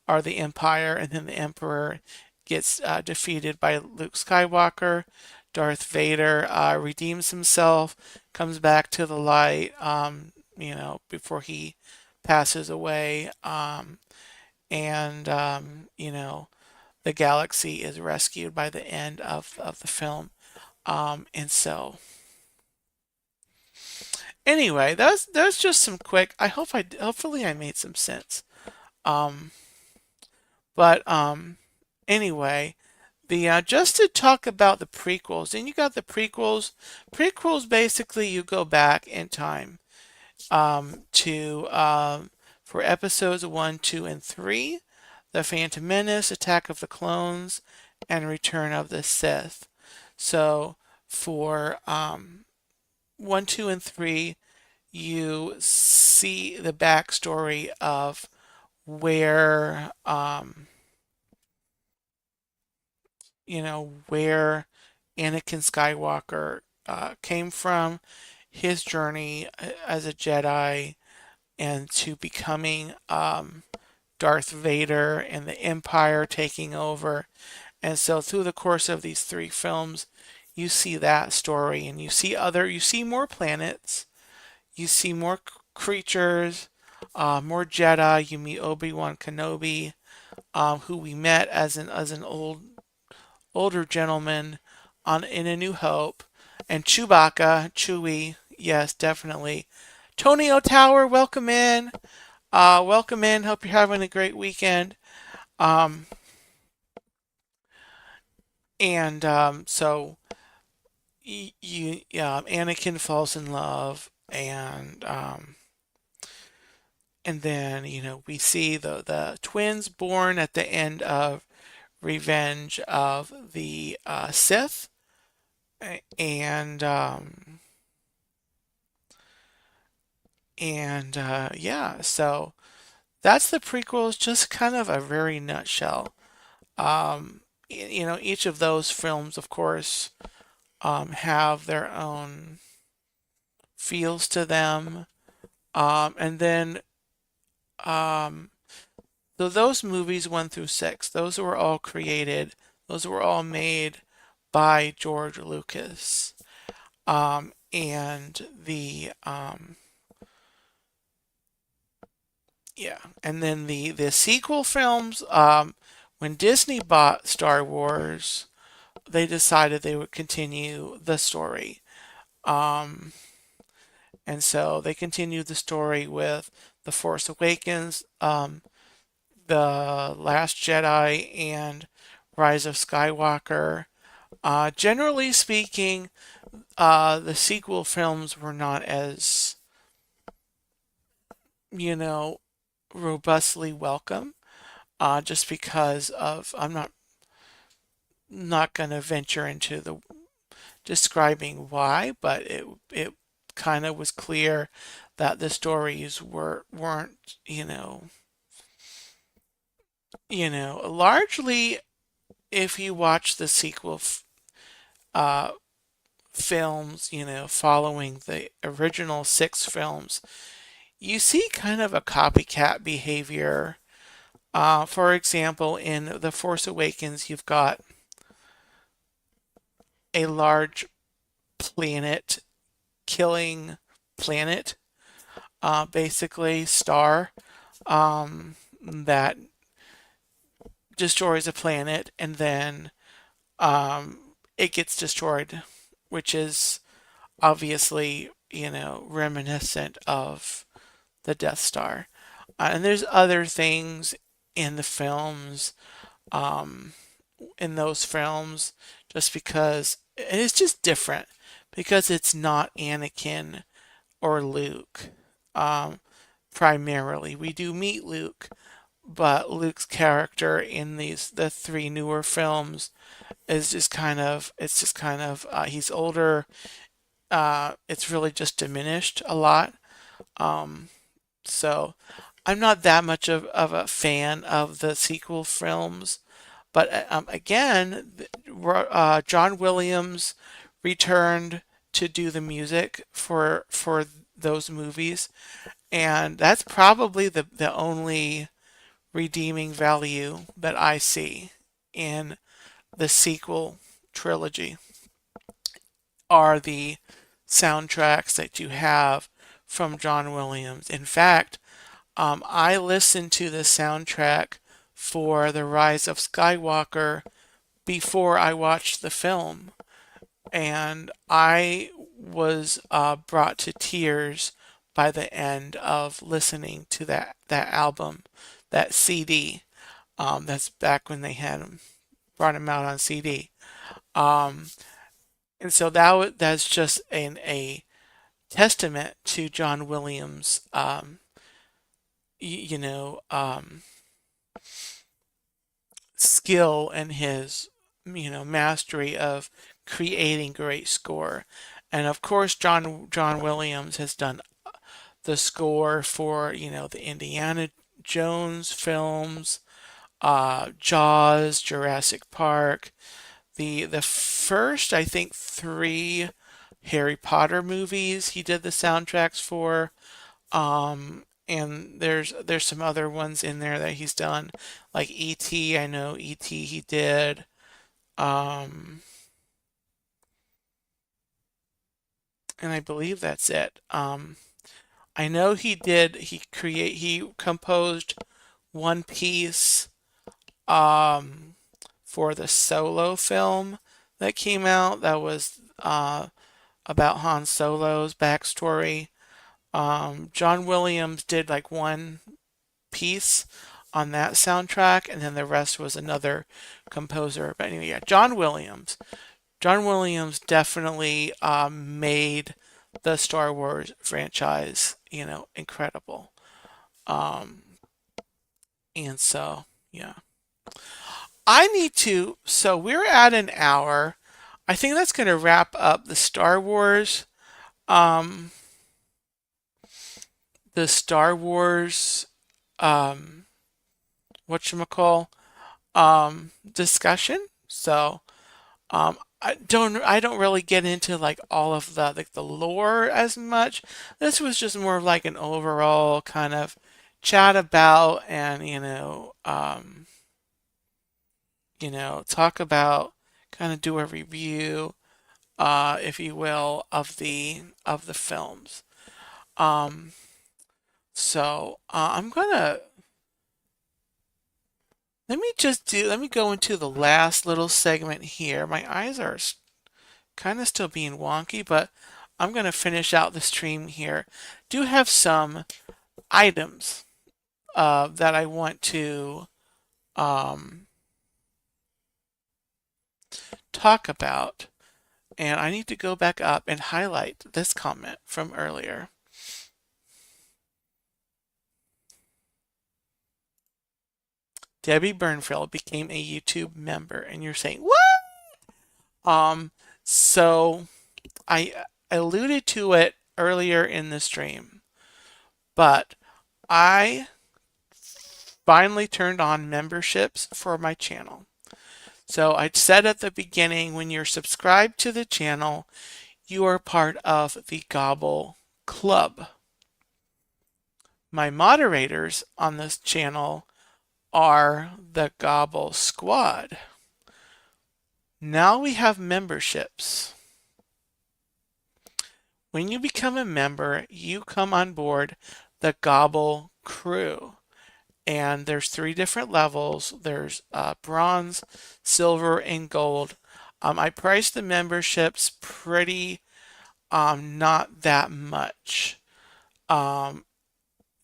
or the Empire, and then the Emperor gets defeated by Luke Skywalker. Darth Vader redeems himself, comes back to the light, before he passes away, and the galaxy is rescued by the end of the film. And so, anyway, that's just some quick. Hopefully I made some sense. Um, but anyway, the just to talk about the prequels, and you got the prequels. Prequels basically you go back in time to for episodes 1, 2, and 3, The Phantom Menace, Attack of the Clones, and Return of the Sith. So for 1, 2, and 3, you see the backstory of where where Anakin Skywalker came from, his journey as a Jedi, and to becoming Darth Vader and the Empire taking over. And so through the course of these 3 films, you see that story, and you see more planets, you see more creatures, more Jedi. You meet Obi-Wan Kenobi, who we met as an older gentleman in A New Hope, and Chewbacca, Chewie, yes, definitely. Tony O'Tower, welcome in. Welcome in. Hope you're having a great weekend. Um, and Anakin falls in love, and then we see the twins born at the end of Revenge of the Sith, and yeah, so that's the prequels, just kind of a very nutshell. Each of those films, of course, have their own feels to them, and then um, those movies 1 through 6, those were all created, those were all made by George Lucas, and yeah, and then the sequel films. When Disney bought Star Wars, they decided they would continue the story. Um, and so they continued the story with The Force Awakens, The Last Jedi, and Rise of Skywalker. Generally speaking, the sequel films were not as, you know, robustly welcome. Just because of, I'm not going to venture into the describing why, but it kind of was clear that the stories weren't, largely if you watch the sequel uh, films, following the original six films, you see kind of a copycat behavior. For example, in The Force Awakens, you've got a large planet killing planet, basically star, that destroys a planet and then it gets destroyed, which is obviously, reminiscent of the Death Star. And there's other things in the films, um, in those films, just because it's just different because it's not Anakin or Luke. Um, Primarily, we do meet Luke, but Luke's character in the three newer films is just kind of he's older. It's really just diminished a lot. Um, so I'm not that much of a fan of the sequel films. But again, John Williams returned to do the music for those movies, and that's probably the only redeeming value that I see in the sequel trilogy are the soundtracks that you have from John Williams. In fact, I listened to the soundtrack for The Rise of Skywalker before I watched the film, and I was brought to tears by the end of listening to that album, that CD. That's back when they had brought him out on CD. Um, and so that's just a testament to John Williams, you know, skill and his, mastery of creating great score. And of course, John Williams has done the score for, the Indiana Jones films, Jaws, Jurassic Park, the first, I think, three Harry Potter movies he did the soundtracks for. And there's some other ones in there that he's done, like E.T. I know E.T. he did. Um, and I believe that's it. I know he composed one piece for the Solo film that came out that was about Han Solo's backstory. John Williams did like one piece on that soundtrack, and then the rest was another composer. But anyway, yeah, John Williams. John Williams definitely made the Star Wars franchise, incredible. Um, and so, yeah. I need to, so we're at an hour. I think that's going to wrap up um, the Star Wars, um, whatchamacall, discussion. So, I don't really get into like all of the lore as much. This was just more of like an overall kind of chat about and talk about, kind of do a review, if you will, of the films. Um, So I'm gonna let me go into the last little segment here. My eyes are kind of still being wonky, but I'm gonna finish out the stream here. Do have some items that I want to um, talk about, and I need to go back up and highlight this comment from earlier. Debbie Burnfield became a YouTube member, and you're saying what? So I alluded to it earlier in the stream, but I finally turned on memberships for my channel. So I said at the beginning, when you're subscribed to the channel, you are part of the Gobble Club. My moderators on this channel are the Gobble Squad. Now we have memberships. When you become a member, you come on board the Gobble crew. And there's 3 different levels. There's bronze, silver, and gold. I priced the memberships pretty not that much.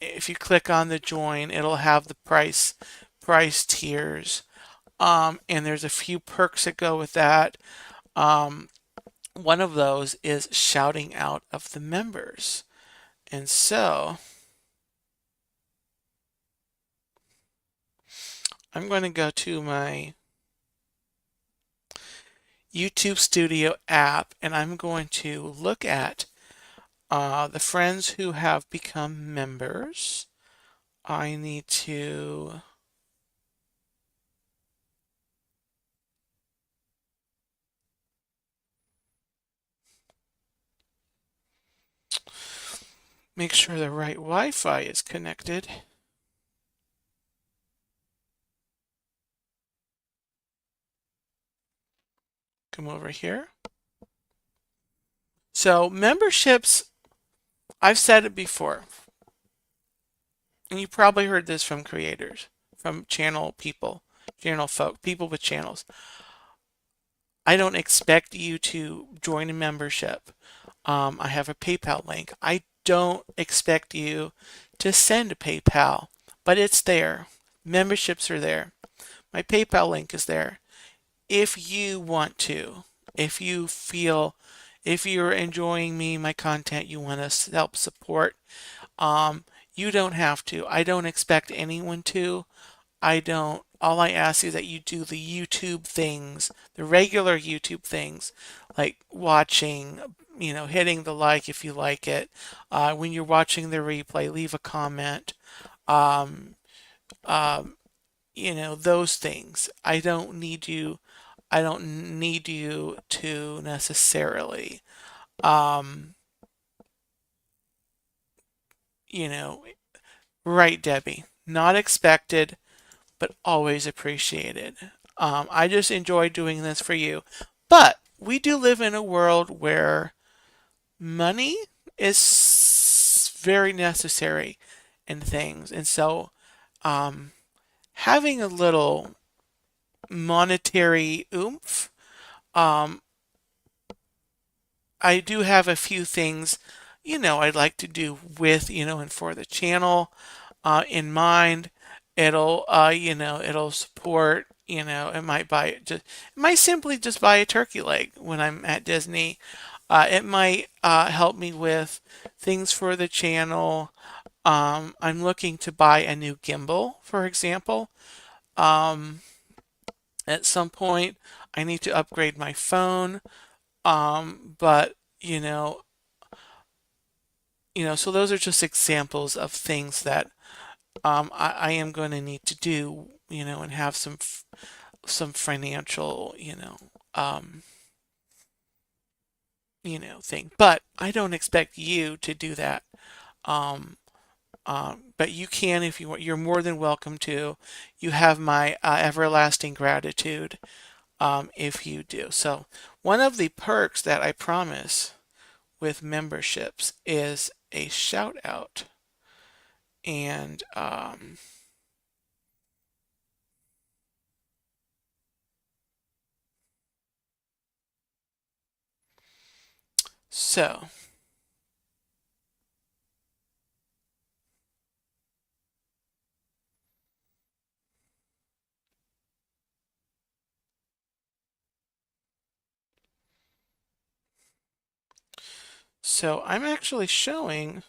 If you click on the join, it'll have the price tiers. And there's a few perks that go with that. One of those is shouting out of the members. And so I'm going to go to my YouTube Studio app and I'm going to look at the friends who have become members. I need to make sure the right Wi-Fi is connected. Come over here. So memberships, I've said it before, and you probably heard this from creators, from channel people, channel folk, people with channels. I don't expect you to join a membership. I have a PayPal link. I don't expect you to send PayPal, but it's there. Memberships are there. My PayPal link is there. If you want to, if you feel, if you're enjoying my content, you want to help support, you don't have to. I don't expect anyone to. All I ask is that you do the YouTube things, the regular YouTube things, like watching, hitting the like if you like it. When you're watching the replay, leave a comment. Um, those things. I don't need you to necessarily, um, you know, right, Debbie. Not expected, but always appreciated. I just enjoy doing this for you. But we do live in a world where money is very necessary in things. And so having a little monetary oomph, um, I do have a few things, I'd like to do with, and for the channel in mind. It'll support, it might simply just buy a turkey leg when I'm at Disney. It might help me with things for the channel. I'm looking to buy a new gimbal, for example. At some point, I need to upgrade my phone. But so those are just examples of things that I am going to need to do, and have some financial, thing. But I don't expect you to do that. Um, but you can if you want. You're more than welcome to. You have my everlasting gratitude if you do. So one of the perks that I promise with memberships is a shout out. And so I'm actually showing.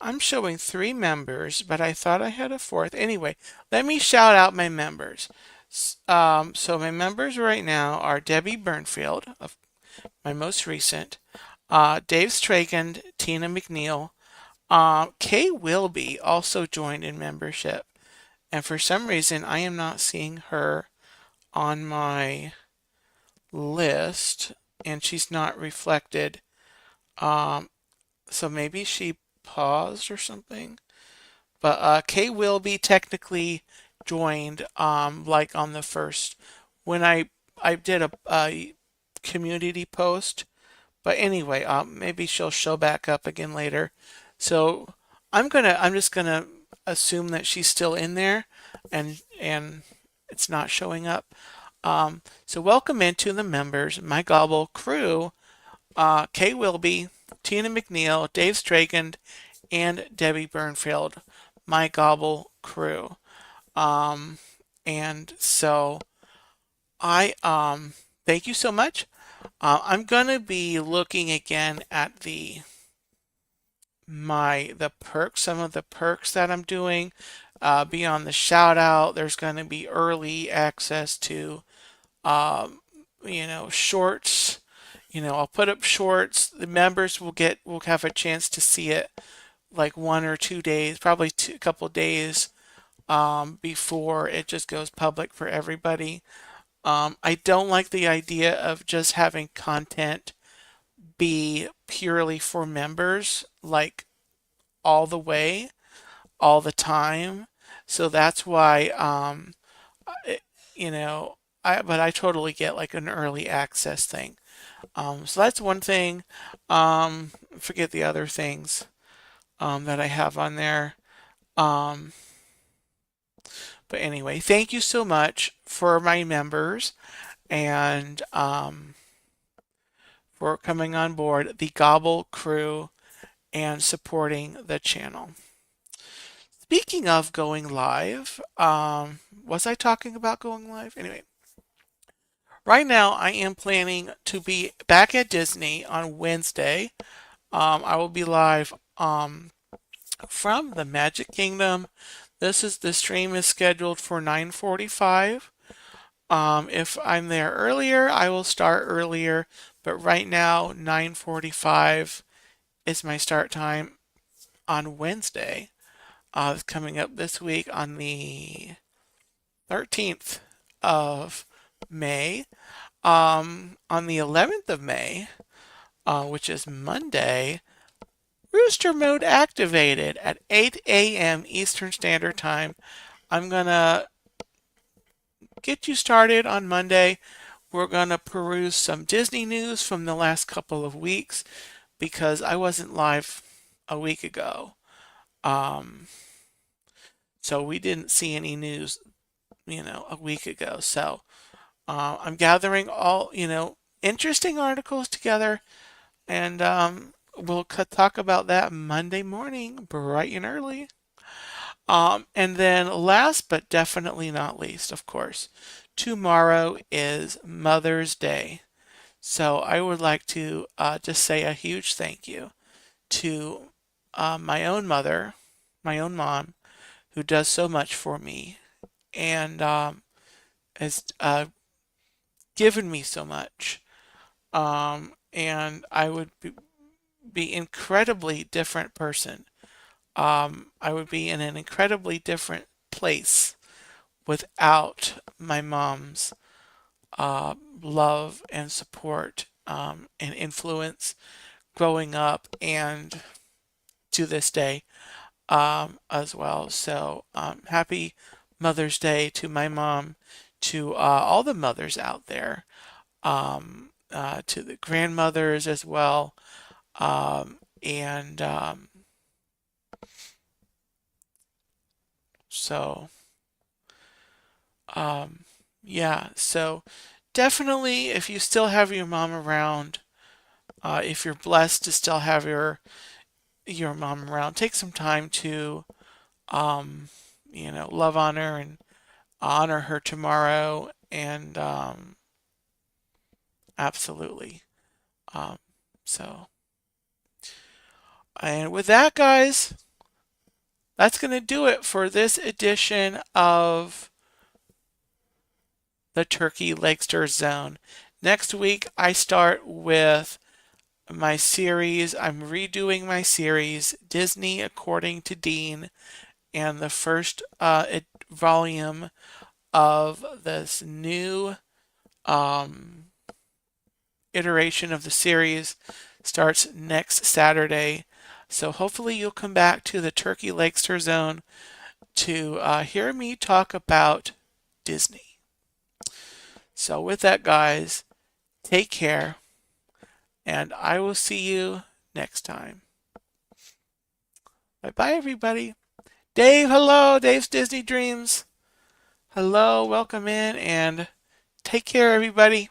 I'm showing 3 members, but I thought I had a fourth. Anyway, let me shout out my members. So my members right now are Debbie Burnfield, of my most recent, Dave Stragand, Tina McNeil, Kay Wilby also joined in membership, and for some reason I am not seeing her on my list, and she's not reflected. Um, so maybe she paused or something. But Kay will be technically joined like on the first when I did a community post. But anyway, maybe she'll show back up again later. So I'm just gonna assume that she's still in there and it's not showing up. So welcome into the members, my Gobble crew, Kay Wilby, Tina McNeil, Dave Stragand, and Debbie Burnfield, my Gobble crew. Um, and so I thank you so much. I'm gonna be looking again at the perks, some of the perks that I'm doing. Beyond the shout out, there's gonna be early access to um, shorts. I'll put up shorts. The members will have a chance to see it like 1 or 2 days, probably a couple days before it just goes public for everybody. I don't like the idea of just having content be purely for members, like all the way, all the time. So that's why, it, you know, but I totally get like an early access thing. So that's one thing. Forget the other things that I have on there. Um, but anyway, thank you so much for my members and for coming on board the Gobble crew and supporting the channel. Speaking of going live, was I talking about going live? Anyway, right now I am planning to be back at Disney on Wednesday. I will be live from the Magic Kingdom. The stream is scheduled for 9:45. If I'm there earlier, I will start earlier, but right now 9:45 is my start time on Wednesday. It's coming up this week on the 13th of May. On the 11th of May, which is Monday, Rooster Mode Activated at 8 a.m. Eastern Standard Time. I'm gonna get you started on Monday. We're gonna peruse some Disney news from the last couple of weeks because I wasn't live a week ago. Um, so we didn't see any news, a week ago. So I'm gathering all, interesting articles together, and we'll talk about that Monday morning, bright and early. And then last but definitely not least, of course, tomorrow is Mother's Day. So I would like to just say a huge thank you to my own mother, my own mom, who does so much for me and has given me so much. And I would be incredibly different person. I would be in an incredibly different place without my mom's love and support and influence growing up and to this day as well. So happy Mother's Day to my mom, to all the mothers out there, to the grandmothers as well, and So, yeah. So definitely, if you still have your mom around, if you're blessed to still have your mom around, take some time to, love on her and honor her tomorrow. And absolutely. Um, so, and with that, guys, that's going to do it for this edition of the Turkey Legster Zone. Next week, I start with my series. I'm redoing my series, Disney According to Dean, and the first volume of this new um, iteration of the series starts next Saturday. So hopefully you'll come back to the Turkey Legster Zone to hear me talk about Disney. So with that, guys, take care, and I will see you next time. Bye-bye, everybody. Dave, hello. Dave's Disney Dreams. Hello, welcome in, and take care, everybody.